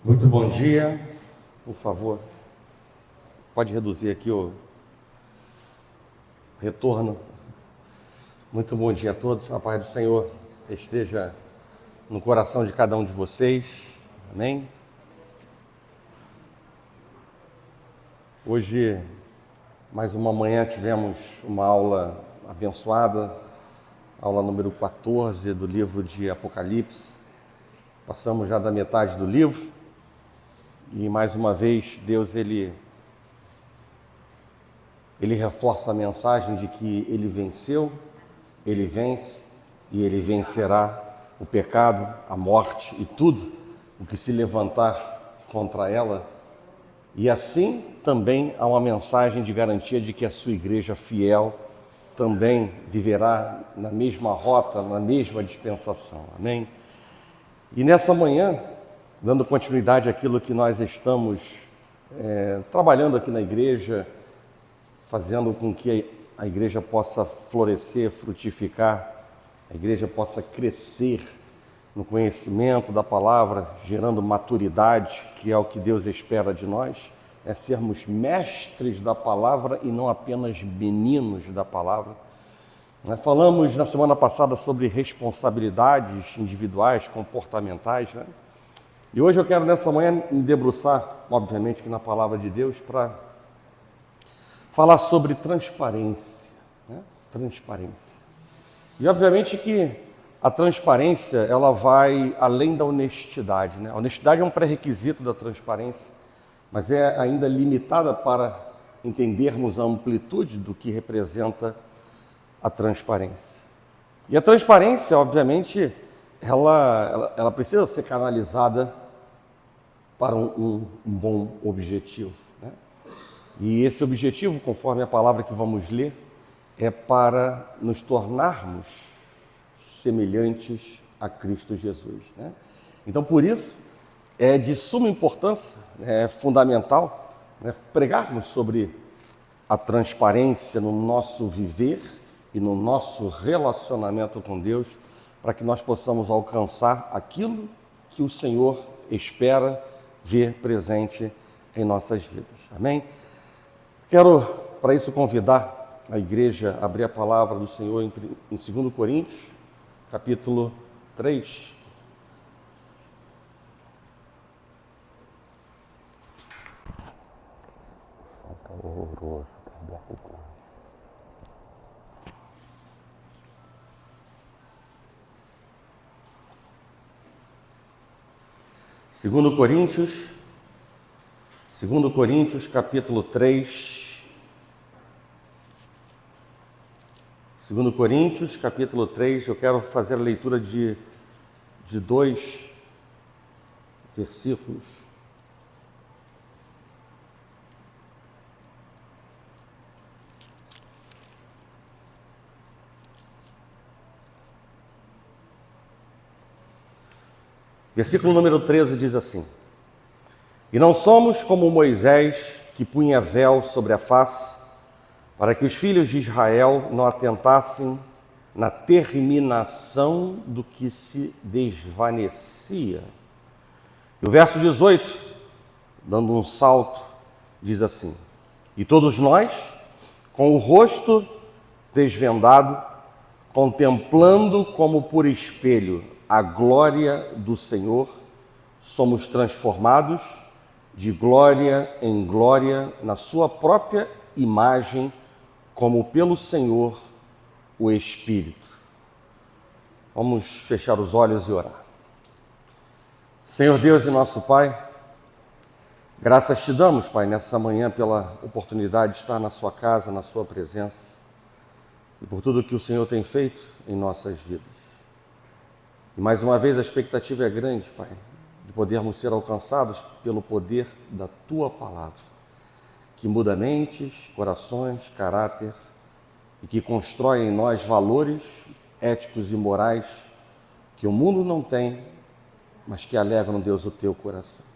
Muito bom dia, por favor, pode reduzir aqui o retorno. Muito bom dia a todos, a paz do Senhor esteja no coração de cada um de vocês, amém? Hoje, mais uma manhã, tivemos uma aula abençoada, aula número 14 do livro de Apocalipse. Passamos já da metade do livro. E mais uma vez, Deus ele reforça a mensagem de que Ele venceu, Ele vence e Ele vencerá o pecado, a morte e tudo o que se levantar contra ela. E assim também há uma mensagem de garantia de que a sua igreja fiel também viverá na mesma rota, na mesma dispensação. Amém? E nessa manhã, dando continuidade àquilo que nós estamos trabalhando aqui na igreja, fazendo com que a igreja possa florescer, frutificar, a igreja possa crescer no conhecimento da palavra, gerando maturidade, que é o que Deus espera de nós, é sermos mestres da palavra e não apenas meninos da palavra. Nós falamos na semana passada sobre responsabilidades individuais, comportamentais, né? E hoje eu quero nessa manhã me debruçar, obviamente, aqui na palavra de Deus, para falar sobre transparência, né? Transparência. E obviamente que a transparência, ela vai além da honestidade, né? A honestidade é um pré-requisito da transparência, mas é ainda limitada para entendermos a amplitude do que representa a transparência. E a transparência, obviamente, ela precisa ser canalizada para um bom objetivo, né? E esse objetivo, conforme a palavra que vamos ler, é para nos tornarmos semelhantes a Cristo Jesus, né? Então, por isso, é de suma importância, é fundamental, né, pregarmos sobre a transparência no nosso viver e no nosso relacionamento com Deus, para que nós possamos alcançar aquilo que o Senhor espera ver presente em nossas vidas. Amém? Quero, para isso, convidar a igreja a abrir a palavra do Senhor em 2 Coríntios, capítulo 3. Horroroso, Segundo Coríntios, capítulo 3. 2 Coríntios, capítulo 3, eu quero fazer a leitura de 2 versículos. Versículo número 13 diz assim: E não somos como Moisés, que punha véu sobre a face, para que os filhos de Israel não atentassem na terminação do que se desvanecia. E o verso 18, dando um salto, diz assim: E todos nós, com o rosto desvendado, contemplando como por espelho a glória do Senhor, somos transformados de glória em glória na sua própria imagem, como pelo Senhor, o Espírito. Vamos fechar os olhos e orar. Senhor Deus e nosso Pai, graças te damos, Pai, nessa manhã pela oportunidade de estar na sua casa, na sua presença, e por tudo que o Senhor tem feito em nossas vidas. E mais uma vez a expectativa é grande, Pai, de podermos ser alcançados pelo poder da Tua Palavra, que muda mentes, corações, caráter, e que constrói em nós valores éticos e morais que o mundo não tem, mas que alegram, Deus, o Teu coração.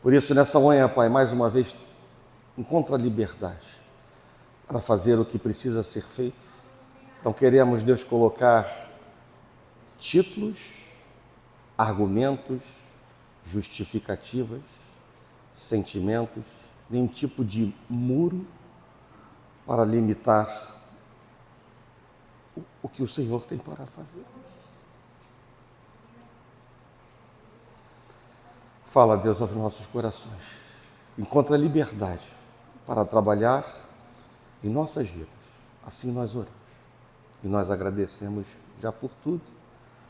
Por isso, nessa manhã, Pai, mais uma vez, encontra a liberdade para fazer o que precisa ser feito. Então queremos, Deus, colocar títulos, argumentos, justificativas, sentimentos, nenhum tipo de muro para limitar o que o Senhor tem para fazer. Fala, Deus, aos nossos corações. Encontra liberdade para trabalhar em nossas vidas. Assim nós oramos. E nós agradecemos já por tudo.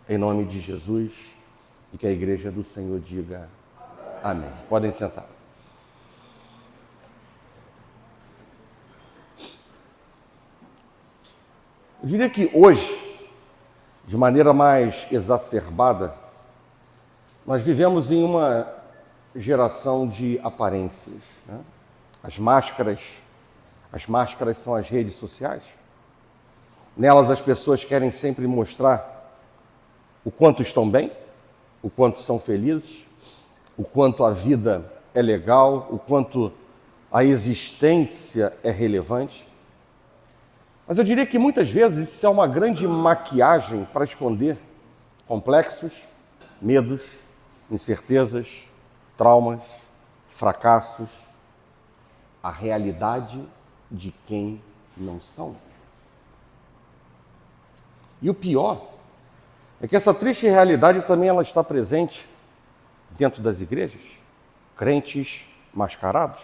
Em nome de Jesus. E que a igreja do Senhor diga amém. Podem sentar. Eu diria que hoje, de maneira mais exacerbada, nós vivemos em uma geração de aparências, né? As máscaras são as redes sociais. Nelas as pessoas querem sempre mostrar o quanto estão bem, o quanto são felizes, o quanto a vida é legal, o quanto a existência é relevante. Mas eu diria que muitas vezes isso é uma grande maquiagem para esconder complexos, medos, incertezas, traumas, fracassos, a realidade de quem não são. E o pior é que essa triste realidade também ela está presente dentro das igrejas, crentes mascarados,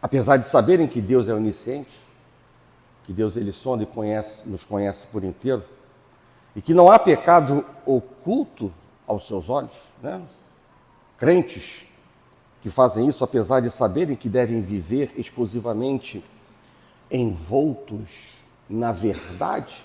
apesar de saberem que Deus é onisciente, que Deus ele sonda e nos conhece por inteiro, e que não há pecado oculto aos seus olhos, né? Crentes que fazem isso apesar de saberem que devem viver exclusivamente envoltos na verdade,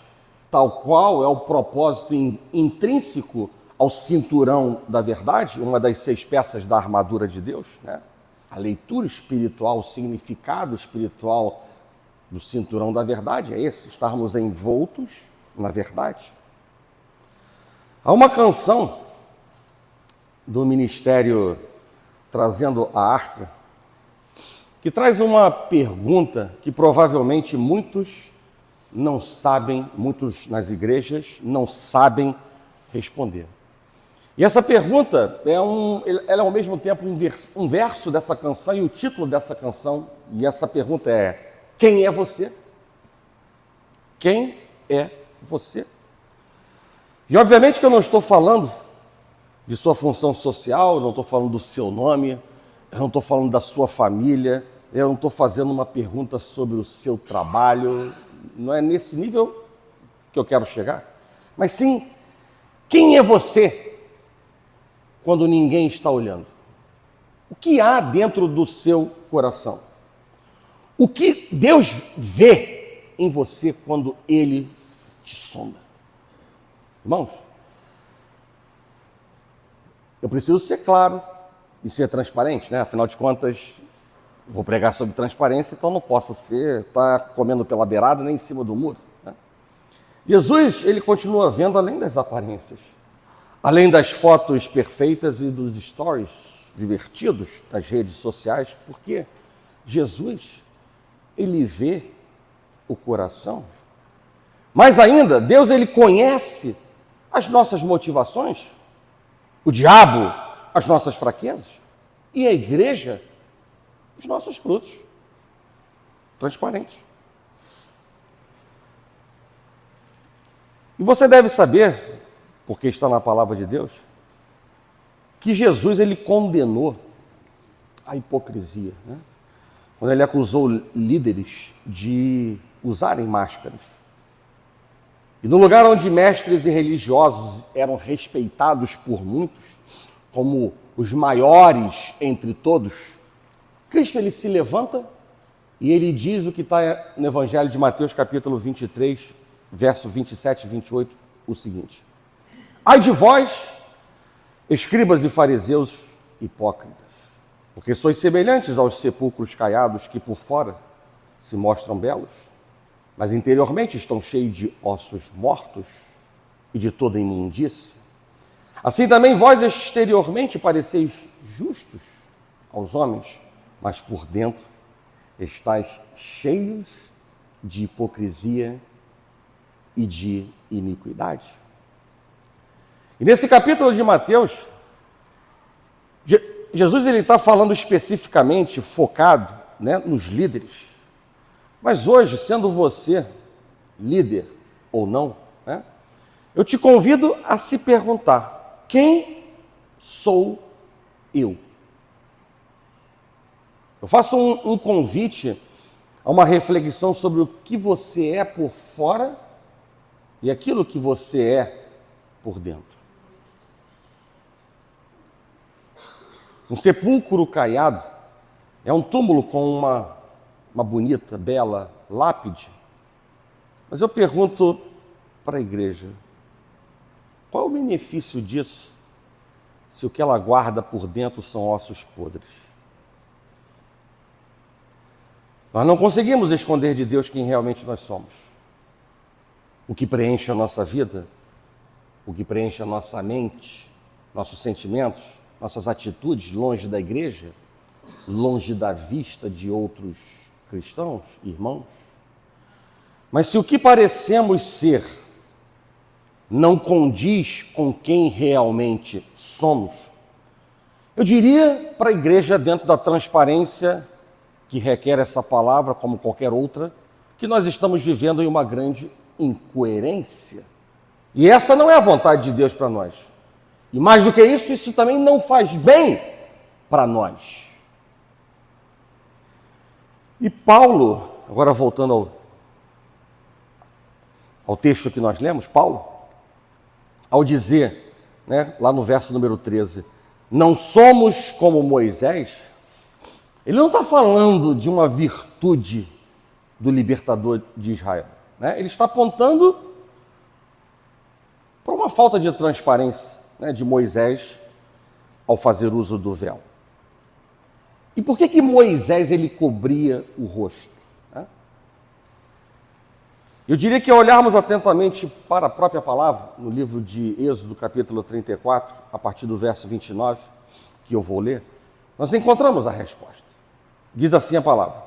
tal qual é o propósito intrínseco ao cinturão da verdade, uma das 6 peças da armadura de Deus, né? A leitura espiritual, o significado espiritual do cinturão da verdade é esse, estarmos envoltos na verdade. Há uma canção do Ministério Trazendo a Arca que traz uma pergunta que provavelmente muitos não sabem, muitos nas igrejas não sabem responder. E essa pergunta ela é ao mesmo tempo um verso dessa canção e o título dessa canção, e essa pergunta é: quem é você? Quem é você? E obviamente que eu não estou falando de sua função social, eu não estou falando do seu nome, eu não estou falando da sua família, eu não estou fazendo uma pergunta sobre o seu trabalho, não é nesse nível que eu quero chegar. Mas sim, quem é você quando ninguém está olhando? O que há dentro do seu coração? O que Deus vê em você quando Ele te sonda? Irmãos, eu preciso ser claro e ser transparente, né? Afinal de contas, vou pregar sobre transparência, então não posso estar comendo pela beirada nem em cima do muro, né? Jesus, ele continua vendo além das aparências, além das fotos perfeitas e dos stories divertidos das redes sociais, porque Jesus, ele vê o coração. Mais ainda, Deus, ele conhece as nossas motivações, o diabo, as nossas fraquezas, e a igreja, os nossos frutos transparentes. E você deve saber, porque está na palavra de Deus, que Jesus ele condenou a hipocrisia, né? Quando ele acusou líderes de usarem máscaras. E no lugar onde mestres e religiosos eram respeitados por muitos, como os maiores entre todos, Cristo ele se levanta e ele diz o que está no Evangelho de Mateus, capítulo 23, verso 27 e 28, o seguinte: ai de vós, escribas e fariseus hipócritas, porque sois semelhantes aos sepulcros caiados que por fora se mostram belos, mas interiormente estão cheios de ossos mortos e de toda imundícia. Assim também vós exteriormente pareceis justos aos homens, mas por dentro estáis cheios de hipocrisia e de iniquidade. E nesse capítulo de Mateus, Jesus está falando especificamente, focado, né, nos líderes. Mas hoje, sendo você líder ou não, né, eu te convido a se perguntar: quem sou eu? Eu faço um convite a uma reflexão sobre o que você é por fora e aquilo que você é por dentro. Um sepulcro caiado é um túmulo com uma bonita, bela lápide. Mas eu pergunto para a igreja: qual é o benefício disso se o que ela guarda por dentro são ossos podres? Nós não conseguimos esconder de Deus quem realmente nós somos. O que preenche a nossa vida, o que preenche a nossa mente, nossos sentimentos, nossas atitudes longe da igreja, longe da vista de outros cristãos, irmãos. Mas se o que parecemos ser não condiz com quem realmente somos, eu diria para a igreja, dentro da transparência que requer essa palavra, como qualquer outra, que nós estamos vivendo em uma grande incoerência. E essa não é a vontade de Deus para nós. E mais do que isso, isso também não faz bem para nós. E Paulo, agora voltando ao texto que nós lemos, Paulo, ao dizer, né, lá no verso número 13, não somos como Moisés, ele não está falando de uma virtude do libertador de Israel, né? Ele está apontando para uma falta de transparência, né, de Moisés ao fazer uso do véu. E por que Moisés ele cobria o rosto? Né? Eu diria que ao olharmos atentamente para a própria palavra, no livro de Êxodo, capítulo 34, a partir do verso 29, que eu vou ler, nós encontramos a resposta. Diz assim a palavra: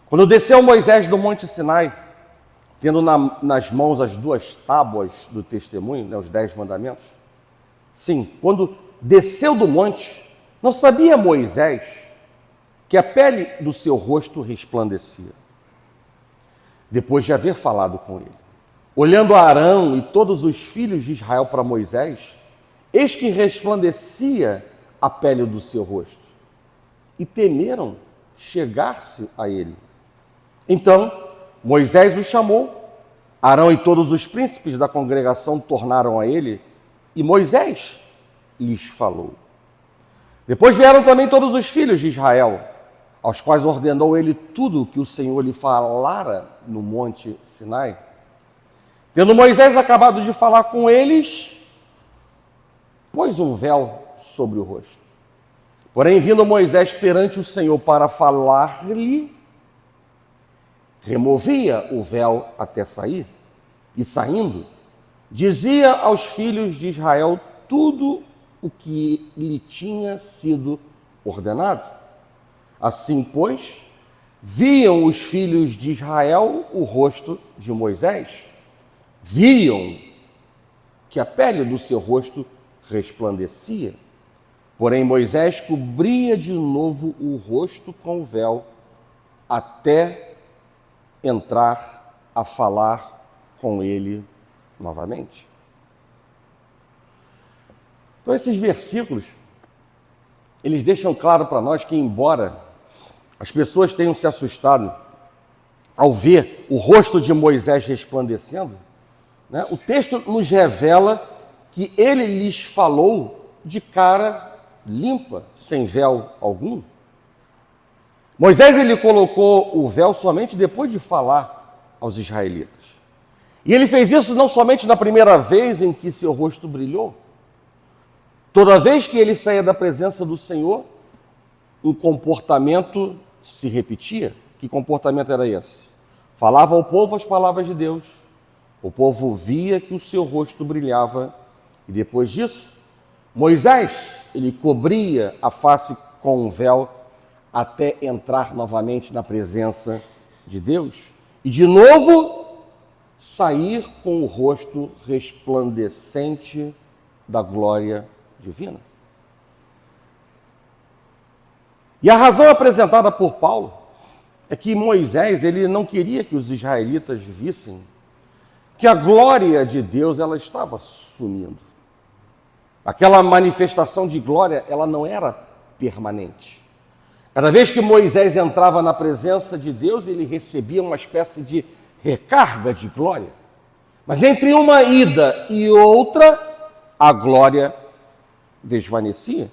quando desceu Moisés do monte Sinai, tendo nas mãos as 2 tábuas do testemunho, né, os 10 mandamentos, sim, quando desceu do monte, não sabia Moisés que a pele do seu rosto resplandecia, depois de haver falado com ele. Olhando Arão e todos os filhos de Israel para Moisés, eis que resplandecia a pele do seu rosto, e temeram chegar-se a ele. Então Moisés o chamou, Arão e todos os príncipes da congregação tornaram a ele, e Moisés lhes falou. Depois vieram também todos os filhos de Israel, aos quais ordenou ele tudo o que o Senhor lhe falara no monte Sinai. Tendo Moisés acabado de falar com eles, pôs um véu sobre o rosto. Porém, vindo Moisés perante o Senhor para falar-lhe, removia o véu até sair, e saindo, dizia aos filhos de Israel tudo o que lhe tinha sido ordenado. Assim, pois, viam os filhos de Israel o rosto de Moisés, viam que a pele do seu rosto resplandecia. Porém, Moisés cobria de novo o rosto com o véu, até entrar a falar com ele novamente. Então, esses versículos, eles deixam claro para nós que, embora as pessoas tenham se assustado ao ver o rosto de Moisés resplandecendo, né, o texto nos revela que ele lhes falou de cara limpa, sem véu algum. Moisés ele colocou o véu somente depois de falar aos israelitas. E ele fez isso não somente na primeira vez em que seu rosto brilhou. Toda vez que ele saía da presença do Senhor, um comportamento se repetia. Que comportamento era esse? Falava ao povo as palavras de Deus. O povo via que o seu rosto brilhava. E depois disso, Moisés ele cobria a face com um véu até entrar novamente na presença de Deus e de novo sair com o rosto resplandecente da glória divina. E a razão apresentada por Paulo é que Moisés, ele não queria que os israelitas vissem que a glória de Deus, ela estava sumindo. Aquela manifestação de glória, ela não era permanente. Cada vez que Moisés entrava na presença de Deus, ele recebia uma espécie de recarga de glória. Mas entre uma ida e outra, a glória desvanecia.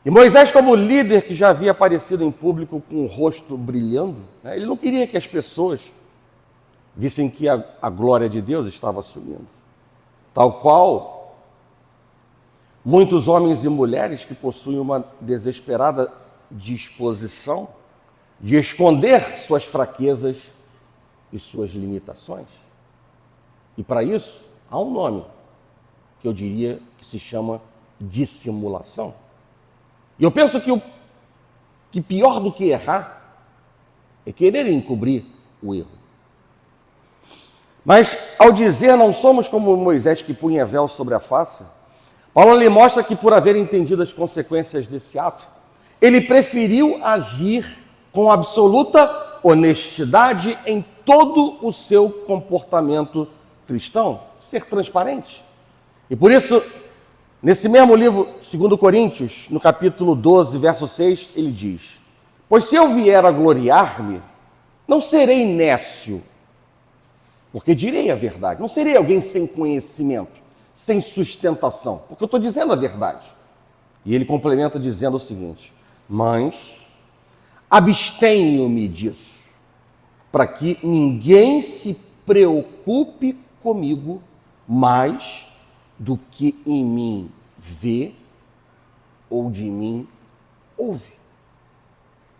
E Moisés, como líder que já havia aparecido em público com o rosto brilhando, ele não queria que as pessoas vissem que a glória de Deus estava sumindo. Tal qual muitos homens e mulheres que possuem uma desesperada disposição de esconder suas fraquezas e suas limitações. E para isso, há um nome que eu diria que se chama dissimulação. E eu penso que pior do que errar é querer encobrir o erro. Mas ao dizer não somos como Moisés que punha véu sobre a face, Paulo lhe mostra que por haver entendido as consequências desse ato, ele preferiu agir com absoluta honestidade em todo o seu comportamento cristão, ser transparente. E por isso, nesse mesmo livro, 2 Coríntios, no capítulo 12, verso 6, ele diz: pois se eu vier a gloriar-me, não serei nécio, porque direi a verdade. Não serei alguém sem conhecimento, sem sustentação, porque eu estou dizendo a verdade. E ele complementa dizendo o seguinte: mas abstenho-me disso, para que ninguém se preocupe comigo mais do que em mim vê ou de mim ouve.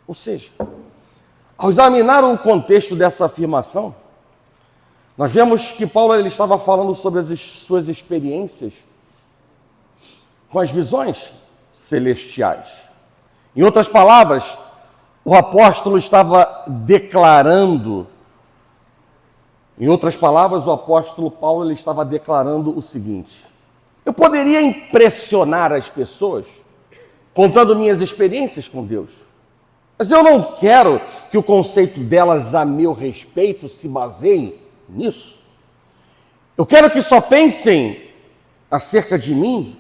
Ou seja, ao examinar o contexto dessa afirmação, nós vemos que Paulo ele estava falando sobre as suas experiências com as visões celestiais. Em outras palavras, o apóstolo estava declarando, em outras palavras, o apóstolo Paulo ele estava declarando o seguinte: eu poderia impressionar as pessoas contando minhas experiências com Deus, mas eu não quero que o conceito delas a meu respeito se baseie nisso. Eu quero que só pensem acerca de mim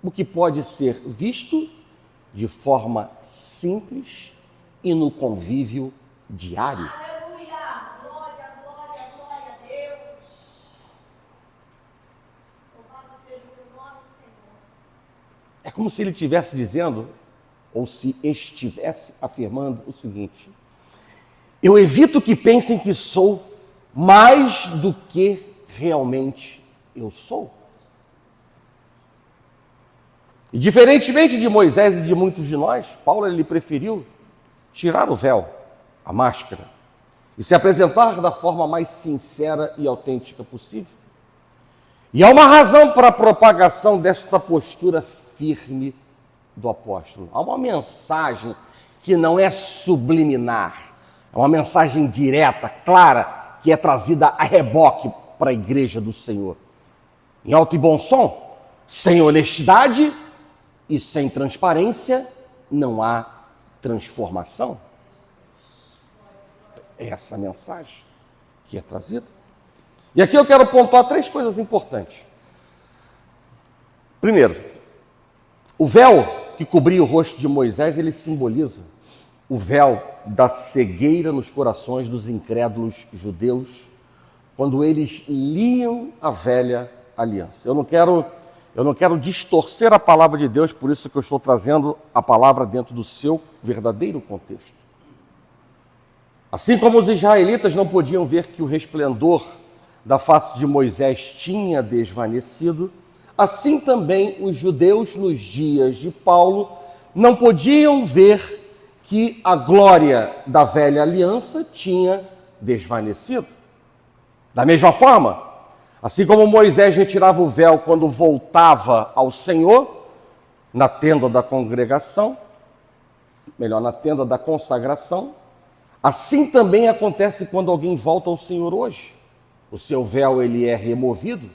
o que pode ser visto de forma simples e no convívio diário. Aleluia! Glória, glória, glória a Deus! Louvado seja o teu nome, Senhor. É como se ele estivesse dizendo, ou se estivesse afirmando o seguinte: eu evito que pensem que sou mais do que realmente eu sou. E diferentemente de Moisés e de muitos de nós, Paulo ele preferiu tirar o véu, a máscara, e se apresentar da forma mais sincera e autêntica possível. E há uma razão para a propagação desta postura firme do apóstolo. Há uma mensagem que não é subliminar, é uma mensagem direta, clara, que é trazida a reboque para a igreja do Senhor. Em alto e bom som, sem honestidade e sem transparência, não há transformação. É essa mensagem que é trazida. E aqui eu quero pontuar 3 coisas importantes. Primeiro, o véu que cobria o rosto de Moisés, ele simboliza o véu da cegueira nos corações dos incrédulos judeus, quando eles liam a velha aliança. Eu não quero distorcer a palavra de Deus, por isso que eu estou trazendo a palavra dentro do seu verdadeiro contexto. Assim como os israelitas não podiam ver que o resplendor da face de Moisés tinha desvanecido, assim também os judeus nos dias de Paulo não podiam ver que a glória da velha aliança tinha desvanecido. Da mesma forma, assim como Moisés retirava o véu quando voltava ao Senhor, na tenda da congregação, melhor, na tenda da consagração, assim também acontece quando alguém volta ao Senhor hoje. O seu véu ele é removido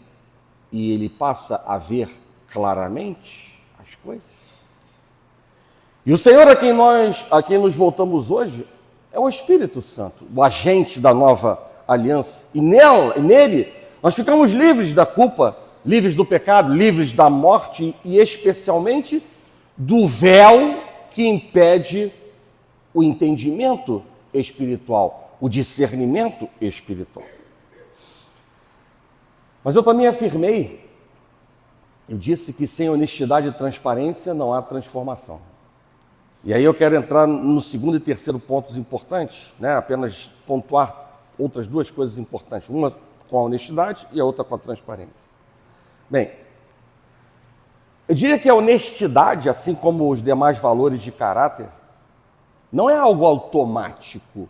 e ele passa a ver claramente as coisas. E o Senhor a quem nos voltamos hoje é o Espírito Santo, o agente da nova aliança. E nele nós ficamos livres da culpa, livres do pecado, livres da morte e especialmente do véu que impede o entendimento espiritual, o discernimento espiritual. Mas eu também afirmei, eu disse que sem honestidade e transparência não há transformação. E aí eu quero entrar no segundo e terceiro pontos importantes, né? Apenas pontuar outras duas coisas importantes, uma com a honestidade e a outra com a transparência. Bem, eu diria que a honestidade, assim como os demais valores de caráter, não é algo automático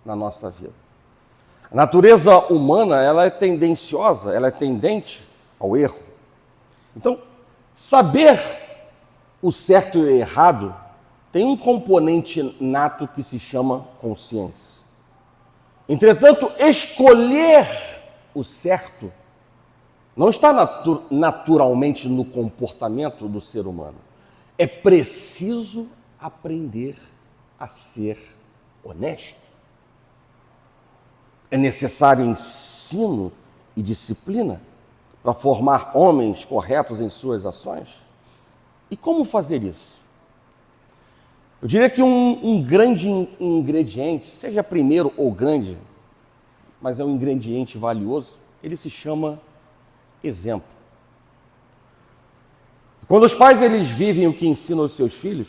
na nossa vida. A natureza humana, ela é tendenciosa, ela é tendente ao erro. Então, saber o certo e o errado tem um componente nato que se chama consciência. Entretanto, escolher o certo não está naturalmente no comportamento do ser humano. É preciso aprender a ser honesto. É necessário ensino e disciplina para formar homens corretos em suas ações. E como fazer isso? Eu diria que um grande ingrediente, seja primeiro ou grande, mas é um ingrediente valioso, ele se chama exemplo. Quando os pais eles vivem o que ensinam aos seus filhos,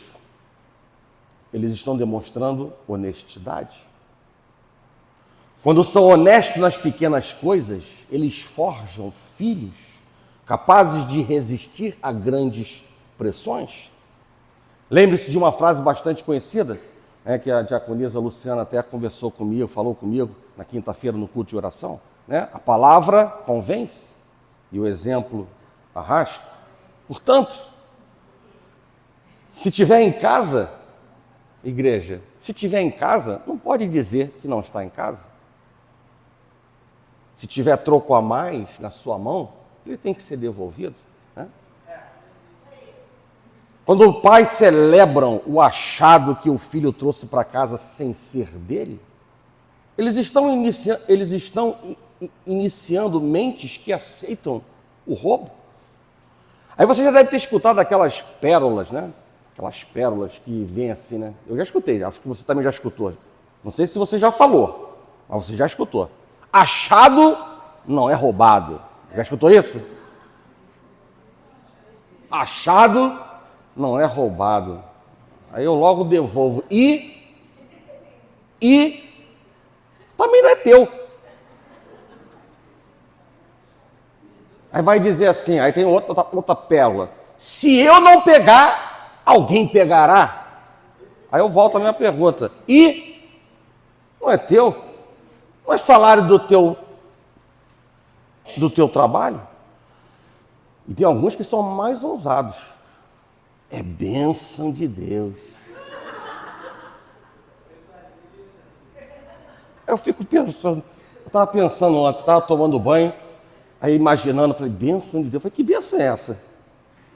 eles estão demonstrando honestidade. Quando são honestos nas pequenas coisas, eles forjam filhos capazes de resistir a grandes pressões. Lembre-se de uma frase bastante conhecida, que a diaconisa Luciana até conversou comigo, falou comigo na quinta-feira no culto de oração. A palavra convence e o exemplo arrasta. Portanto, se estiver em casa, igreja, se estiver em casa, não pode dizer que não está em casa. Se tiver troco a mais na sua mão, ele tem que ser devolvido. Quando os pais celebram o achado que o filho trouxe para casa sem ser dele, eles estão iniciando mentes que aceitam o roubo. Aí você já deve ter escutado aquelas pérolas, né? Aquelas pérolas que vêm assim, né? Eu já escutei, acho que você também já escutou. Não sei se você já falou, mas você já escutou. Achado não é roubado. Já escutou isso? Achado não é roubado. Aí eu logo devolvo. E também não é teu. Aí vai dizer assim, aí tem outra pérola. Se eu não pegar, alguém pegará. Aí eu volto à minha pergunta. E não é teu? Não é salário do teu trabalho? E tem alguns que são mais ousados. É bênção de Deus. Eu fico pensando, eu estava pensando ontem, estava tomando banho, aí imaginando, falei, bênção de Deus. Eu falei, que bênção é essa?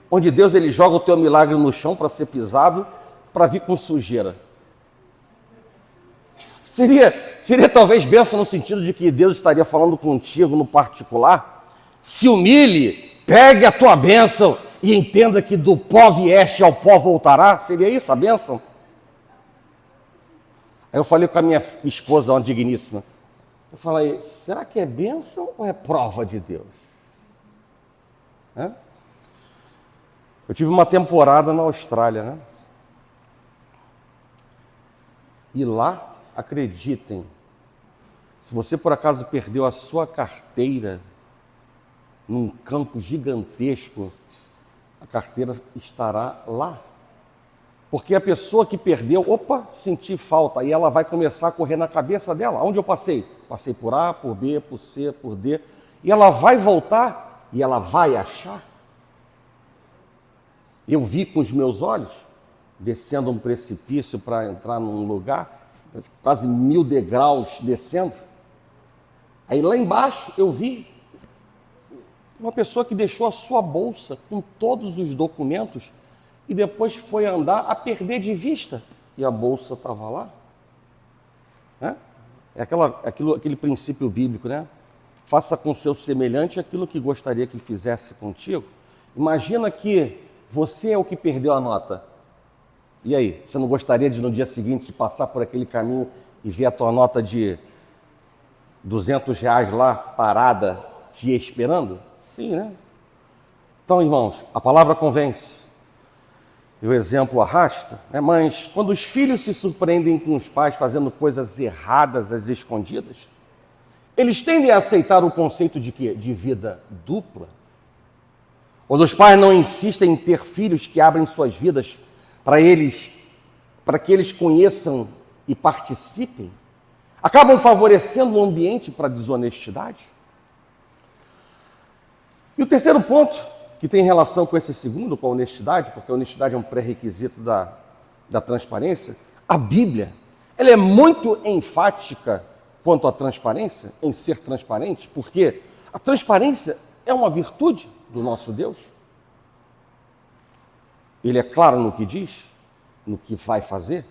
Onde Deus ele joga o teu milagre no chão para ser pisado, para vir com sujeira. Seria talvez bênção no sentido de que Deus estaria falando contigo no particular? Se humilhe, pegue a tua bênção e entenda que do pó vieste ao pó voltará. Seria isso a bênção? Aí eu falei com a minha esposa, uma digníssima. Eu falei, será que é bênção ou é prova de Deus? Eu tive uma temporada na Austrália, né? E lá, acreditem, se você por acaso perdeu a sua carteira num campo gigantesco, a carteira estará lá. Porque a pessoa que perdeu, senti falta, e ela vai começar a correr na cabeça dela. Onde eu passei? Passei por A, por B, por C, por D. E ela vai voltar e ela vai achar. Eu vi com os meus olhos, descendo um precipício para entrar num lugar, quase 1000 degraus descendo. Aí lá embaixo eu vi uma pessoa que deixou a sua bolsa com todos os documentos e depois foi andar a perder de vista. E a bolsa estava lá. Né? É aquele princípio bíblico, né? Faça com seu semelhante aquilo que gostaria que fizesse contigo. Imagina que você é o que perdeu a nota. E aí, você não gostaria de no dia seguinte de passar por aquele caminho e ver a tua nota de R$ 200 lá parada, te esperando? Sim, né? Então, irmãos, a palavra convence. E o exemplo arrasta, né? Mas quando os filhos se surpreendem com os pais fazendo coisas erradas às escondidas, eles tendem a aceitar o conceito de quê? De vida dupla. Quando os pais não insistem em ter filhos que abrem suas vidas para que eles conheçam e participem, acabam favorecendo o ambiente para a desonestidade. E o terceiro ponto, que tem relação com esse segundo, com a honestidade, porque a honestidade é um pré-requisito da transparência, a Bíblia, ela é muito enfática quanto à transparência, em ser transparente, porque a transparência é uma virtude do nosso Deus. Ele é claro no que diz, no que vai fazer.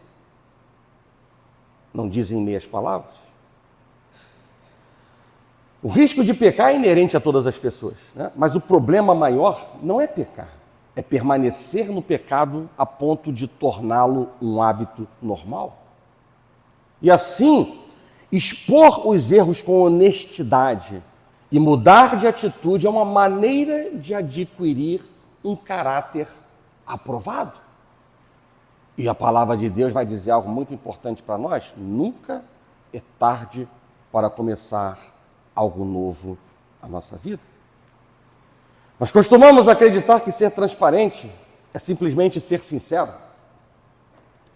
Não diz em meias palavras. O risco de pecar é inerente a todas as pessoas, né? Mas o problema maior não é pecar, é permanecer no pecado a ponto de torná-lo um hábito normal. E assim, expor os erros com honestidade e mudar de atitude é uma maneira de adquirir um caráter aprovado. E a palavra de Deus vai dizer algo muito importante para nós: nunca é tarde para começar algo novo na nossa vida. Nós costumamos acreditar que ser transparente é simplesmente ser sincero,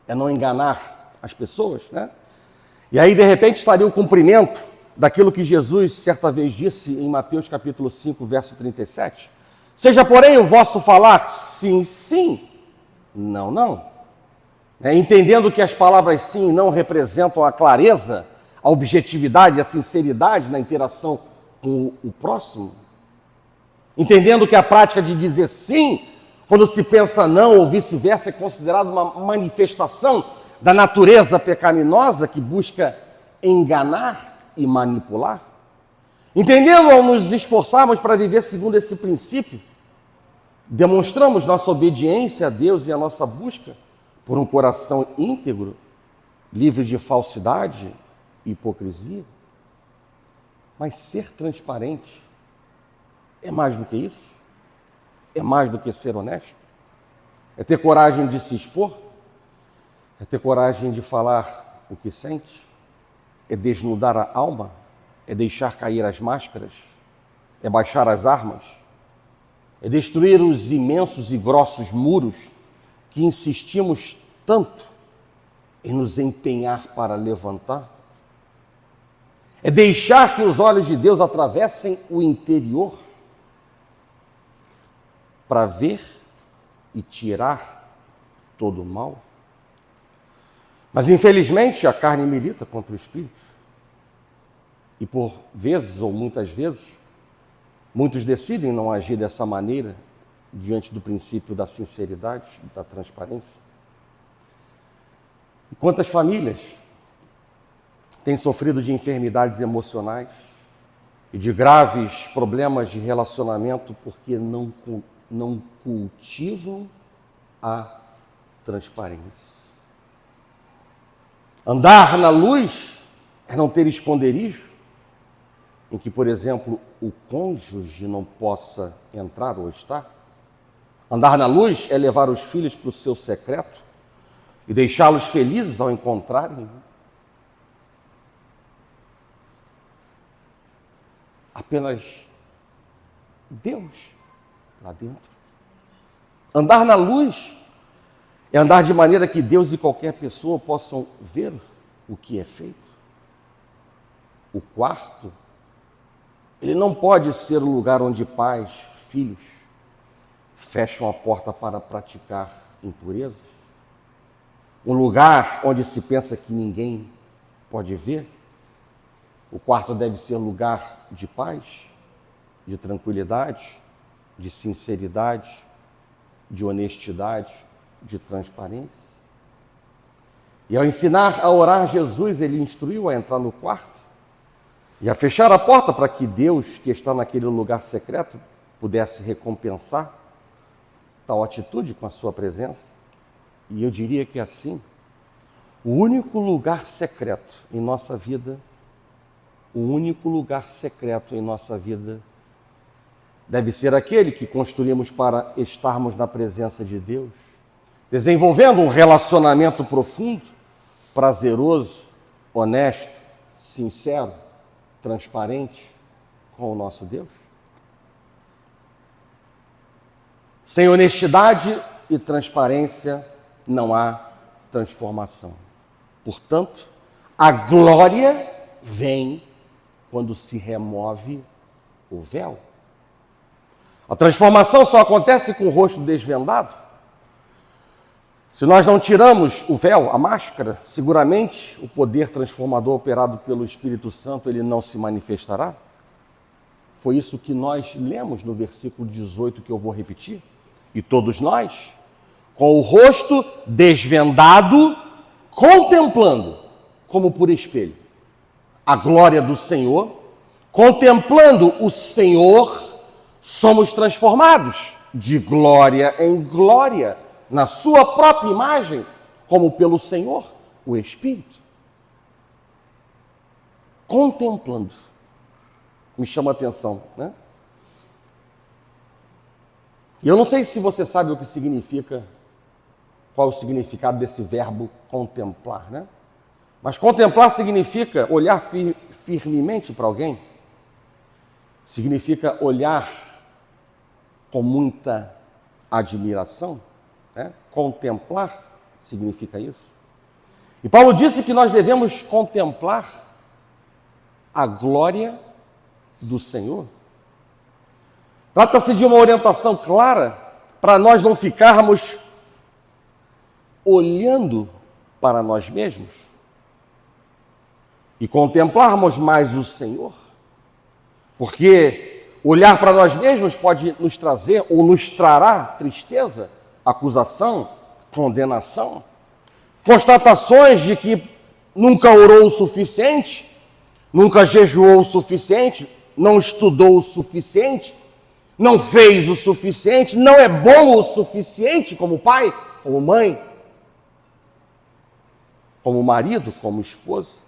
é não enganar as pessoas, né? E aí, de repente, estaria o cumprimento daquilo que Jesus certa vez disse em Mateus capítulo 5, verso 37. Seja, porém, o vosso falar sim, sim, não, não. Entendendo que as palavras sim e não representam a clareza, a objetividade, a sinceridade na interação com o próximo. Entendendo que a prática de dizer sim, quando se pensa não ou vice-versa, é considerada uma manifestação da natureza pecaminosa que busca enganar e manipular. Entendendo, ao nos esforçarmos para viver segundo esse princípio, demonstramos nossa obediência a Deus e a nossa busca por um coração íntegro, livre de falsidade e hipocrisia. Mas ser transparente é mais do que isso? É mais do que ser honesto? É ter coragem de se expor? É ter coragem de falar o que sente? É desnudar a alma? É deixar cair as máscaras? É baixar as armas? É destruir os imensos e grossos muros que insistimos tanto em nos empenhar para levantar? É deixar que os olhos de Deus atravessem o interior para ver e tirar todo o mal? Mas, infelizmente, a carne milita contra o espírito. E por vezes, ou muitas vezes, muitos decidem não agir dessa maneira diante do princípio da sinceridade, da transparência. E quantas famílias têm sofrido de enfermidades emocionais e de graves problemas de relacionamento porque não cultivam a transparência. Andar na luz é não ter esconderijo em que, por exemplo, o cônjuge não possa entrar ou estar. Andar na luz é levar os filhos para o seu secreto e deixá-los felizes ao encontrarem apenas Deus lá dentro. Andar na luz é andar de maneira que Deus e qualquer pessoa possam ver o que é feito. O quarto, ele não pode ser o lugar onde pais, filhos, fecham a porta para praticar impurezas. Um lugar onde se pensa que ninguém pode ver. O quarto deve ser lugar de paz, de tranquilidade, de sinceridade, de honestidade, de transparência. E ao ensinar a orar Jesus, ele instruiu a entrar no quarto e a fechar a porta para que Deus, que está naquele lugar secreto, pudesse recompensar tal atitude com a sua presença. E eu diria que assim, o único lugar secreto em nossa vida, deve ser aquele que construímos para estarmos na presença de Deus, desenvolvendo um relacionamento profundo, prazeroso, honesto, sincero, transparente com o nosso Deus. Sem honestidade e transparência não há transformação. Portanto, a glória vem quando se remove o véu. A transformação só acontece com o rosto desvendado. Se nós não tiramos o véu, a máscara, seguramente o poder transformador operado pelo Espírito Santo, ele não se manifestará. Foi isso que nós lemos no versículo 18, que eu vou repetir. E todos nós, com o rosto desvendado, contemplando, como por espelho, a glória do Senhor, contemplando o Senhor, somos transformados de glória em glória, na sua própria imagem, como pelo Senhor, o Espírito. Contemplando. Me chama a atenção, né? E eu não sei se você sabe o que significa, qual é o significado desse verbo contemplar, né? Mas contemplar significa olhar firmemente para alguém, significa olhar com muita admiração, né? Contemplar significa isso. E Paulo disse que nós devemos contemplar a glória do Senhor. Trata-se de uma orientação clara para nós não ficarmos olhando para nós mesmos e contemplarmos mais o Senhor. Porque olhar para nós mesmos pode nos trazer ou nos trará tristeza, acusação, condenação, constatações de que nunca orou o suficiente, nunca jejuou o suficiente, não estudou o suficiente, não fez o suficiente, não é bom o suficiente como pai, como mãe, como marido, como esposa.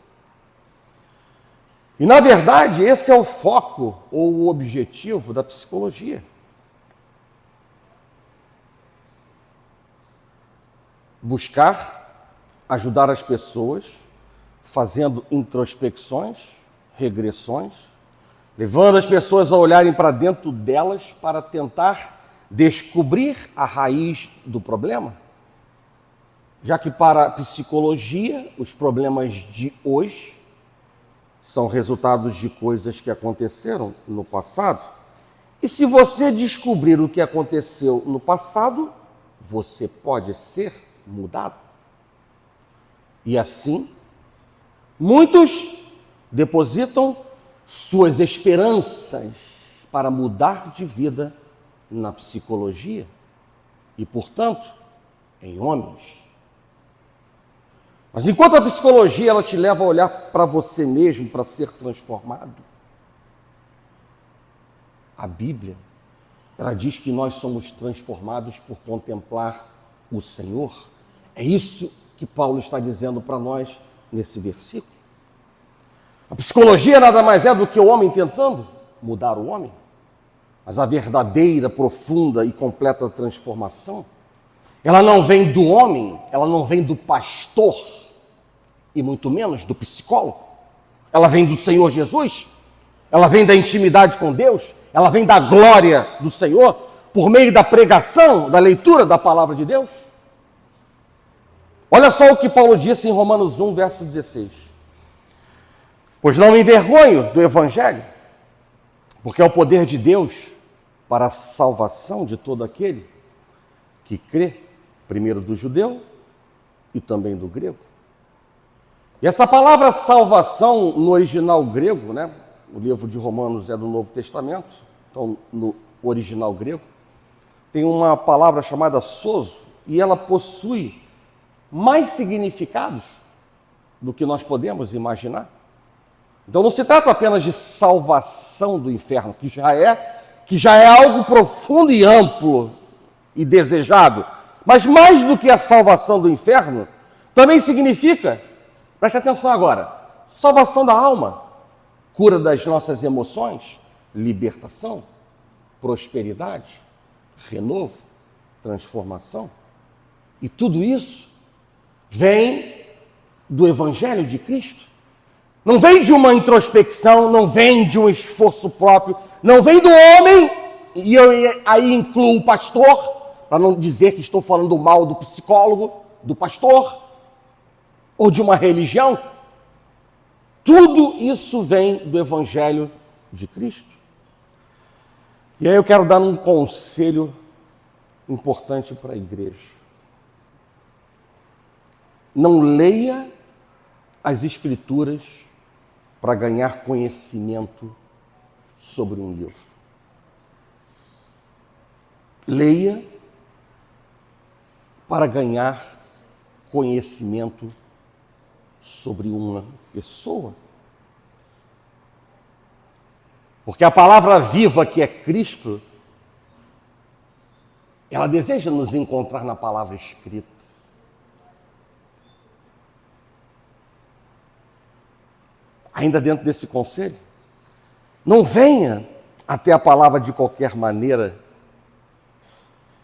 E, na verdade, esse é o foco ou o objetivo da psicologia. Buscar ajudar as pessoas fazendo introspecções, regressões, levando as pessoas a olharem para dentro delas para tentar descobrir a raiz do problema. Já que para a psicologia, os problemas de hoje são resultados de coisas que aconteceram no passado. E se você descobrir o que aconteceu no passado, você pode ser mudado. E assim, muitos depositam suas esperanças para mudar de vida na psicologia e, portanto, em homens. Mas enquanto a psicologia ela te leva a olhar para você mesmo para ser transformado, a Bíblia ela diz que nós somos transformados por contemplar o Senhor. É isso que Paulo está dizendo para nós nesse versículo. A psicologia nada mais é do que o homem tentando mudar o homem. Mas a verdadeira, profunda e completa transformação, ela não vem do homem, ela não vem do pastor, e muito menos do psicólogo. Ela vem do Senhor Jesus, ela vem da intimidade com Deus, ela vem da glória do Senhor, por meio da pregação, da leitura da palavra de Deus. Olha só o que Paulo disse em Romanos 1, verso 16. Pois não me envergonho do Evangelho, porque é o poder de Deus para a salvação de todo aquele que crê, primeiro do judeu e também do grego. E essa palavra salvação no original grego, né? O livro de Romanos é do Novo Testamento, então no original grego, tem uma palavra chamada sozo, e ela possui mais significados do que nós podemos imaginar. Então não se trata apenas de salvação do inferno, que já é algo profundo e amplo e desejado, mas mais do que a salvação do inferno, também significa, preste atenção agora, salvação da alma, cura das nossas emoções, libertação, prosperidade, renovo, transformação. E tudo isso vem do Evangelho de Cristo. Não vem de uma introspecção, não vem de um esforço próprio, não vem do homem, e eu aí incluo o pastor, para não dizer que estou falando mal do psicólogo, do pastor, ou de uma religião. Tudo isso vem do Evangelho de Cristo. E aí eu quero dar um conselho importante para a igreja. Não leia as Escrituras para ganhar conhecimento sobre um livro. Leia para ganhar conhecimento sobre uma pessoa. Porque a palavra viva que é Cristo, ela deseja nos encontrar na palavra escrita. Ainda dentro desse conselho, não venha até a palavra de qualquer maneira,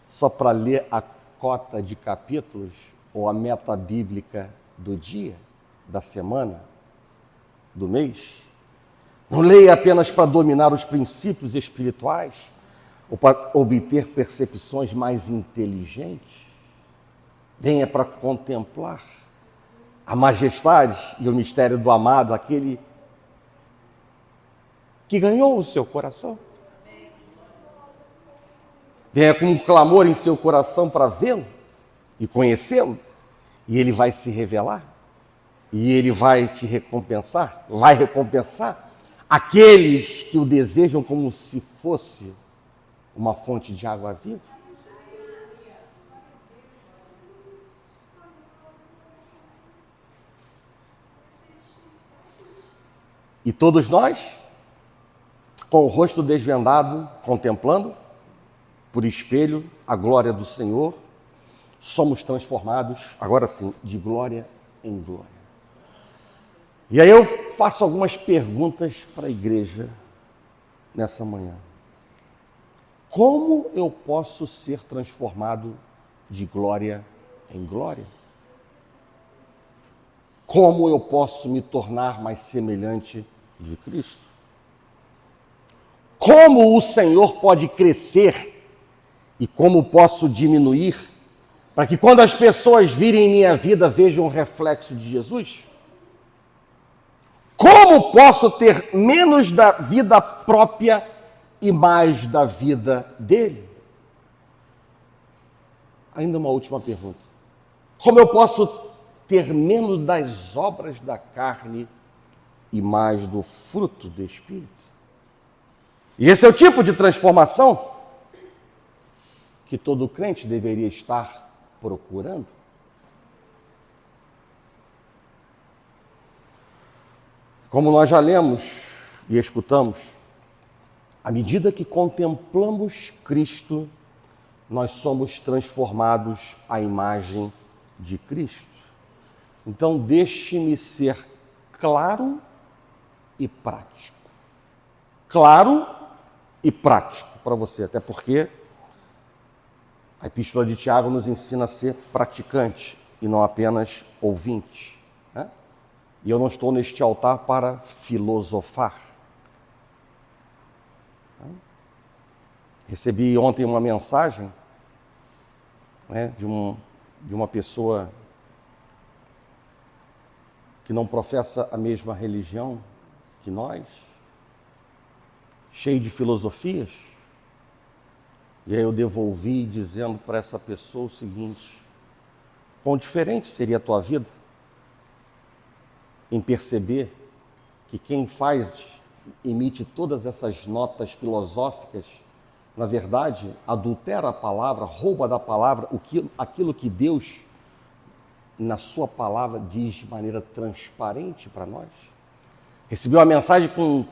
só para ler a cota de capítulos ou a meta bíblica do dia, da semana, do mês. Não leia apenas para dominar os princípios espirituais ou para obter percepções mais inteligentes. Venha para contemplar a majestade e o mistério do amado, aquele que ganhou o seu coração. Venha com um clamor em seu coração para vê-lo e conhecê-lo, e ele vai se revelar, e ele vai te recompensar, vai recompensar aqueles que o desejam como se fosse uma fonte de água viva. E todos nós, com o rosto desvendado, contemplando, por espelho, a glória do Senhor, somos transformados, agora sim, de glória em glória. E aí eu faço algumas perguntas para a igreja nessa manhã. Como eu posso ser transformado de glória em glória? Como eu posso me tornar mais semelhante de Cristo? Como o Senhor pode crescer e como posso diminuir para que quando as pessoas virem minha vida vejam um reflexo de Jesus? Como posso ter menos da vida própria e mais da vida dele? Ainda uma última pergunta. Como eu posso ter menos das obras da carne e mais do fruto do Espírito? E esse é o tipo de transformação que todo crente deveria estar procurando. Como nós já lemos e escutamos, à medida que contemplamos Cristo, nós somos transformados à imagem de Cristo. Então, deixe-me ser claro e prático. Claro e prático para você, até porque a Epístola de Tiago nos ensina a ser praticante e não apenas ouvinte. Né? E eu não estou neste altar para filosofar. Recebi ontem uma mensagem, né, de uma pessoa que não professa a mesma religião que nós, cheio de filosofias. E aí eu devolvi dizendo para essa pessoa o seguinte: quão diferente seria a tua vida em perceber que quem emite todas essas notas filosóficas na verdade, adultera a palavra, rouba da palavra aquilo que Deus, na sua palavra, diz de maneira transparente para nós. Recebeu a mensagem com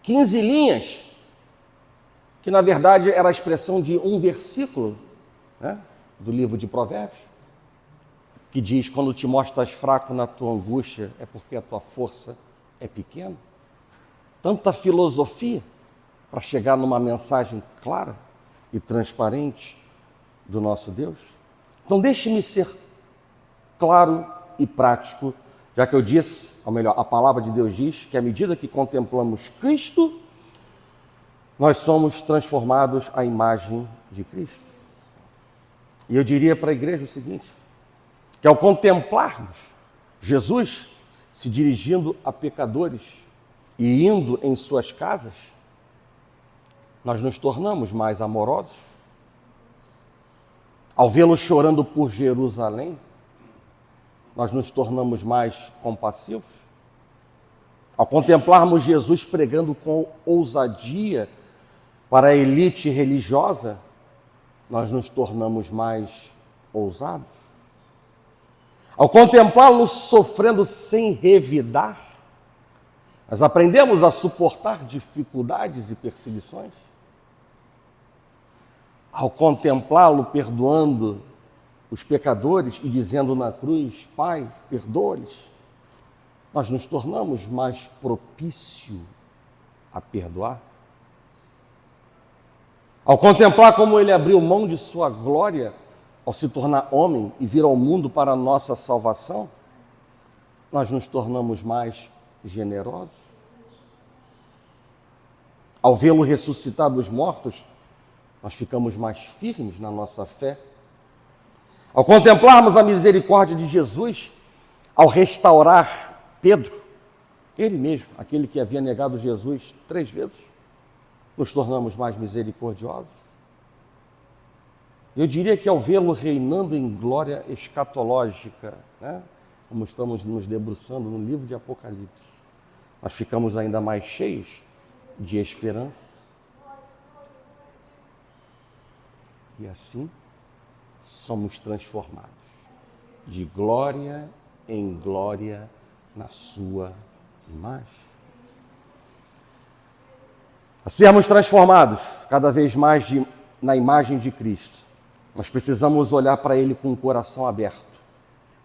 15 linhas, que na verdade era a expressão de um versículo, né, do livro de Provérbios, que diz: quando te mostras fraco na tua angústia, é porque a tua força é pequena. Tanta filosofia para chegar numa mensagem clara e transparente do nosso Deus. Então deixe-me ser claro e prático, já que eu disse, ou melhor, a palavra de Deus diz que à medida que contemplamos Cristo, nós somos transformados à imagem de Cristo. E eu diria para a igreja o seguinte, que ao contemplarmos Jesus se dirigindo a pecadores e indo em suas casas, nós nos tornamos mais amorosos. Ao vê-lo chorando por Jerusalém, nós nos tornamos mais compassivos. Ao contemplarmos Jesus pregando com ousadia para a elite religiosa, nós nos tornamos mais ousados. Ao contemplá-lo sofrendo sem revidar, nós aprendemos a suportar dificuldades e perseguições. Ao contemplá-lo perdoando os pecadores e dizendo na cruz: Pai, perdoa-lhes, nós nos tornamos mais propício a perdoar. Ao contemplar como ele abriu mão de sua glória ao se tornar homem e vir ao mundo para a nossa salvação, nós nos tornamos mais generosos. Ao vê-lo ressuscitar dos mortos, nós ficamos mais firmes na nossa fé. Ao contemplarmos a misericórdia de Jesus, ao restaurar Pedro, ele mesmo, aquele que havia negado Jesus 3 vezes, nos tornamos mais misericordiosos. Eu diria que ao vê-lo reinando em glória escatológica, né, como estamos nos debruçando no livro de Apocalipse, nós ficamos ainda mais cheios de esperança. E assim somos transformados de glória em glória na sua imagem. A sermos transformados cada vez mais na imagem de Cristo, nós precisamos olhar para Ele com o coração aberto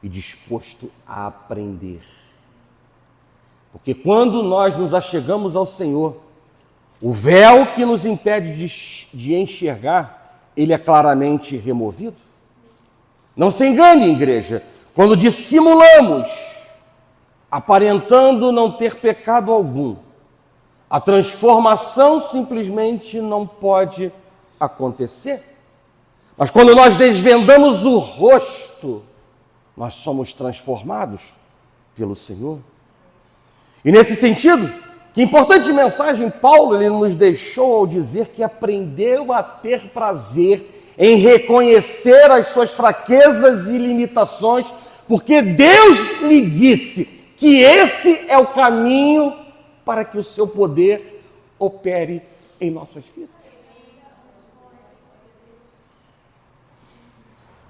e disposto a aprender. Porque quando nós nos achegamos ao Senhor, o véu que nos impede de enxergar, ele é claramente removido. Não se engane, igreja, quando dissimulamos, aparentando não ter pecado algum, a transformação simplesmente não pode acontecer. Mas quando nós desvendamos o rosto, nós somos transformados pelo Senhor. E nesse sentido, que importante mensagem Paulo ele nos deixou ao dizer que aprendeu a ter prazer em reconhecer as suas fraquezas e limitações, porque Deus lhe disse que esse é o caminho para que o seu poder opere em nossas vidas.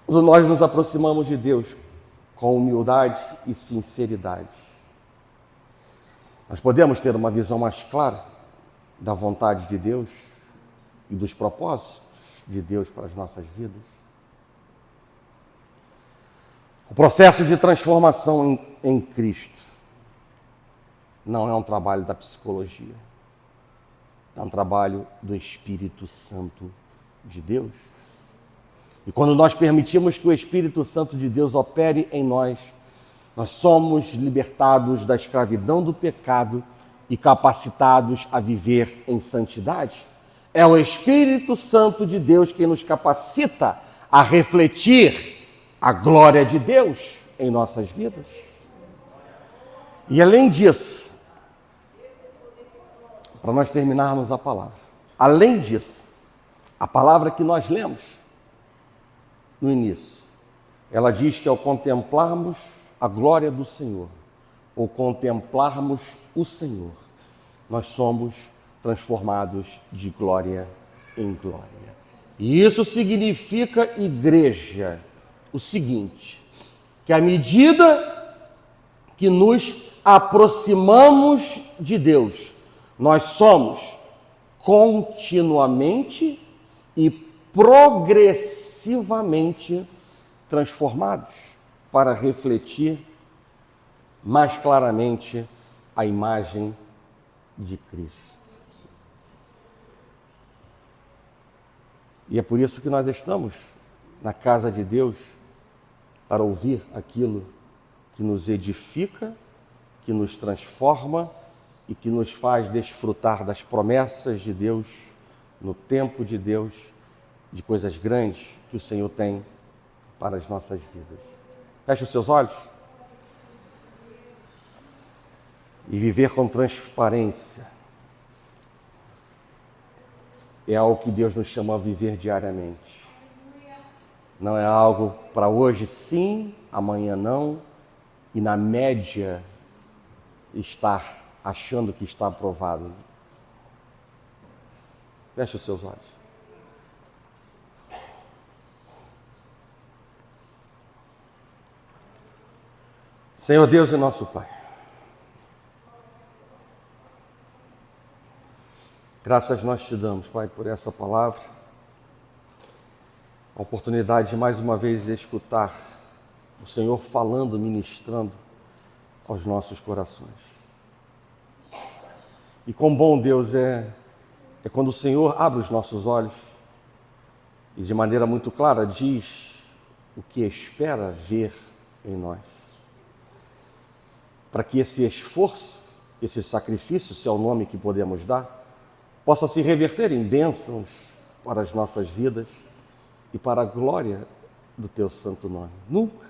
Quando nós nos aproximamos de Deus com humildade e sinceridade, nós podemos ter uma visão mais clara da vontade de Deus e dos propósitos de Deus para as nossas vidas. O processo de transformação em Cristo não é um trabalho da psicologia, é um trabalho do Espírito Santo de Deus. E quando nós permitimos que o Espírito Santo de Deus opere em nós, nós somos libertados da escravidão do pecado e capacitados a viver em santidade. É o Espírito Santo de Deus quem nos capacita a refletir a glória de Deus em nossas vidas. E além disso, para nós terminarmos a palavra, além disso, a palavra que nós lemos no início, ela diz que ao contemplarmos a glória do Senhor, ou contemplarmos o Senhor, nós somos transformados de glória em glória. E isso significa, igreja, o seguinte, que à medida que nos aproximamos de Deus, nós somos continuamente e progressivamente transformados para refletir mais claramente a imagem de Cristo. E é por isso que nós estamos na casa de Deus, para ouvir aquilo que nos edifica, que nos transforma e que nos faz desfrutar das promessas de Deus, no tempo de Deus, de coisas grandes que o Senhor tem para as nossas vidas. Feche os seus olhos. E viver com transparência é algo que Deus nos chama a viver diariamente. Não é algo para hoje sim, amanhã não, e na média estar achando que está aprovado. Feche os seus olhos. Senhor Deus e nosso Pai, graças nós te damos, Pai, por essa palavra, a oportunidade de mais uma vez escutar o Senhor falando, ministrando aos nossos corações. E quão bom, Deus, é quando o Senhor abre os nossos olhos e de maneira muito clara diz o que espera ver em nós. Para que esse esforço, esse sacrifício, se é o nome que podemos dar, possa se reverter em bênçãos para as nossas vidas e para a glória do Teu santo nome. Nunca,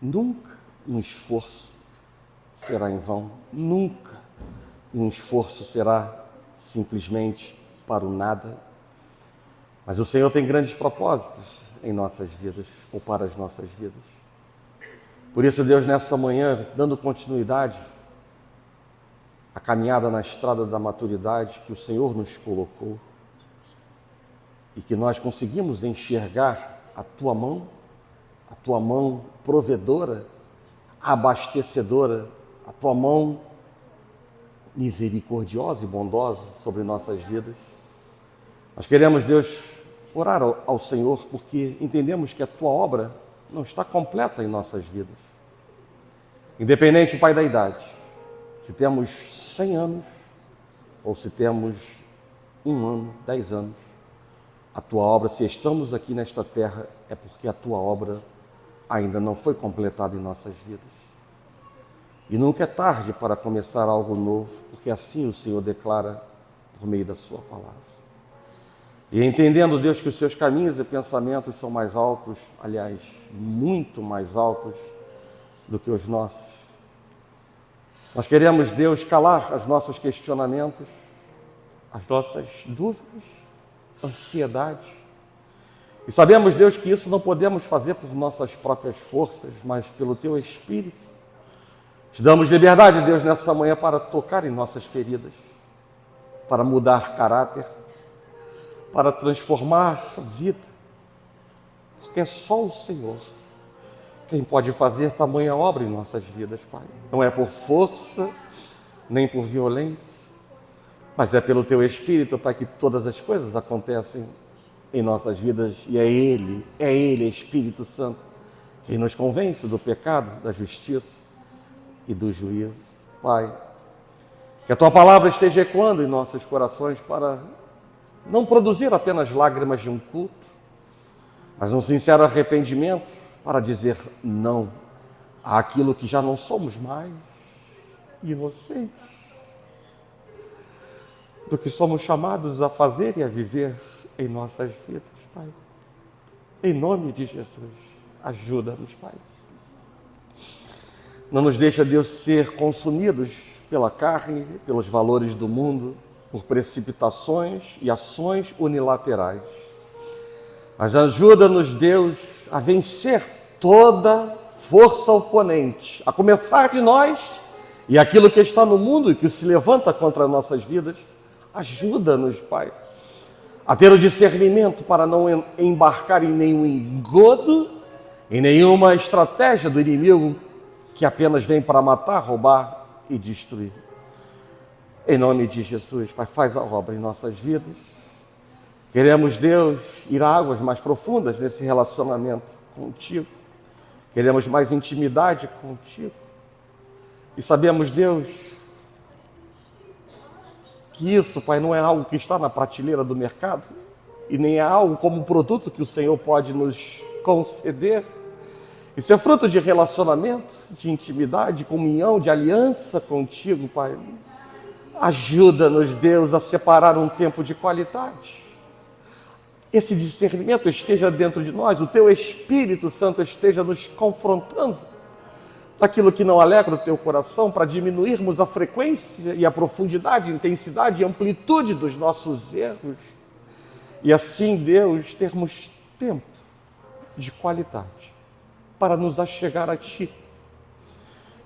nunca um esforço será em vão. Nunca um esforço será simplesmente para o nada. Mas o Senhor tem grandes propósitos em nossas vidas, ou para as nossas vidas. Por isso, Deus, nessa manhã, dando continuidade à caminhada na estrada da maturidade que o Senhor nos colocou e que nós conseguimos enxergar a Tua mão provedora, abastecedora, a Tua mão misericordiosa e bondosa sobre nossas vidas. Nós queremos, Deus, orar ao Senhor porque entendemos que a Tua obra não está completa em nossas vidas. Independente, Pai, da idade, se temos 100 anos ou se temos 1 ano, 10 anos, a Tua obra, se estamos aqui nesta terra, é porque a Tua obra ainda não foi completada em nossas vidas. E nunca é tarde para começar algo novo, porque assim o Senhor declara por meio da Sua palavra. E entendendo, Deus, que os Seus caminhos e pensamentos são mais altos, aliás, muito mais altos do que os nossos. Nós queremos, Deus, calar os nossos questionamentos, as nossas dúvidas, ansiedades. E sabemos, Deus, que isso não podemos fazer por nossas próprias forças, mas pelo Teu Espírito. Te damos liberdade, Deus, nessa manhã para tocar em nossas feridas, para mudar caráter, para transformar a vida, porque é só o Senhor quem pode fazer tamanha obra em nossas vidas, Pai. Não é por força, nem por violência, mas é pelo Teu Espírito, Pai, que todas as coisas acontecem em nossas vidas, e é Ele, Espírito Santo, quem nos convence do pecado, da justiça e do juízo. Pai, que a Tua palavra esteja ecoando em nossos corações para não produzir apenas lágrimas de um culto, mas um sincero arrependimento para dizer não àquilo que já não somos mais inocentes do que somos chamados a fazer e a viver em nossas vidas, Pai. Em nome de Jesus, ajuda-nos, Pai. Não nos deixa, Deus, ser consumidos pela carne, pelos valores do mundo, por precipitações e ações unilaterais. Mas ajuda-nos, Deus, a vencer toda força oponente, a começar de nós e aquilo que está no mundo e que se levanta contra nossas vidas. Ajuda-nos, Pai, a ter o discernimento para não embarcar em nenhum engodo, em nenhuma estratégia do inimigo que apenas vem para matar, roubar e destruir. Em nome de Jesus, Pai, faz a obra em nossas vidas. Queremos, Deus, ir a águas mais profundas nesse relacionamento contigo. Queremos mais intimidade contigo. E sabemos, Deus, que isso, Pai, não é algo que está na prateleira do mercado e nem é algo como um produto que o Senhor pode nos conceder. Isso é fruto de relacionamento, de intimidade, de comunhão, de aliança contigo, Pai. Ajuda-nos, Deus, a separar um tempo de qualidade. Esse discernimento esteja dentro de nós, o Teu Espírito Santo esteja nos confrontando daquilo que não alegra o Teu coração, para diminuirmos a frequência e a profundidade, a intensidade e a amplitude dos nossos erros. E assim, Deus, termos tempo de qualidade para nos achegar a Ti.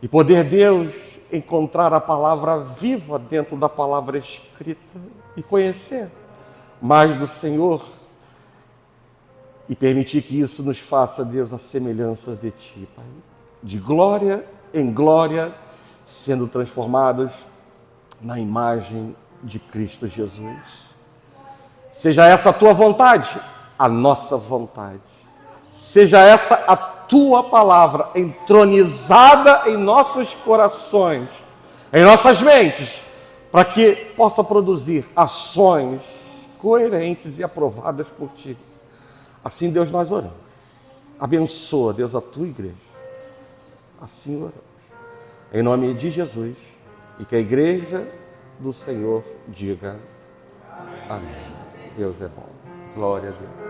E poder, Deus, encontrar a palavra viva dentro da palavra escrita e conhecer mais do Senhor e permitir que isso nos faça, Deus, a semelhança de Ti, Pai. De glória em glória, sendo transformados na imagem de Cristo Jesus. Seja essa a Tua vontade, a nossa vontade. Seja essa a Tua palavra entronizada em nossos corações, em nossas mentes, para que possa produzir ações coerentes e aprovadas por Ti. Assim, Deus, nós oramos. Abençoa, Deus, a Tua igreja. Assim oramos. Em nome de Jesus. E que a igreja do Senhor diga amém. Deus é bom. Glória a Deus.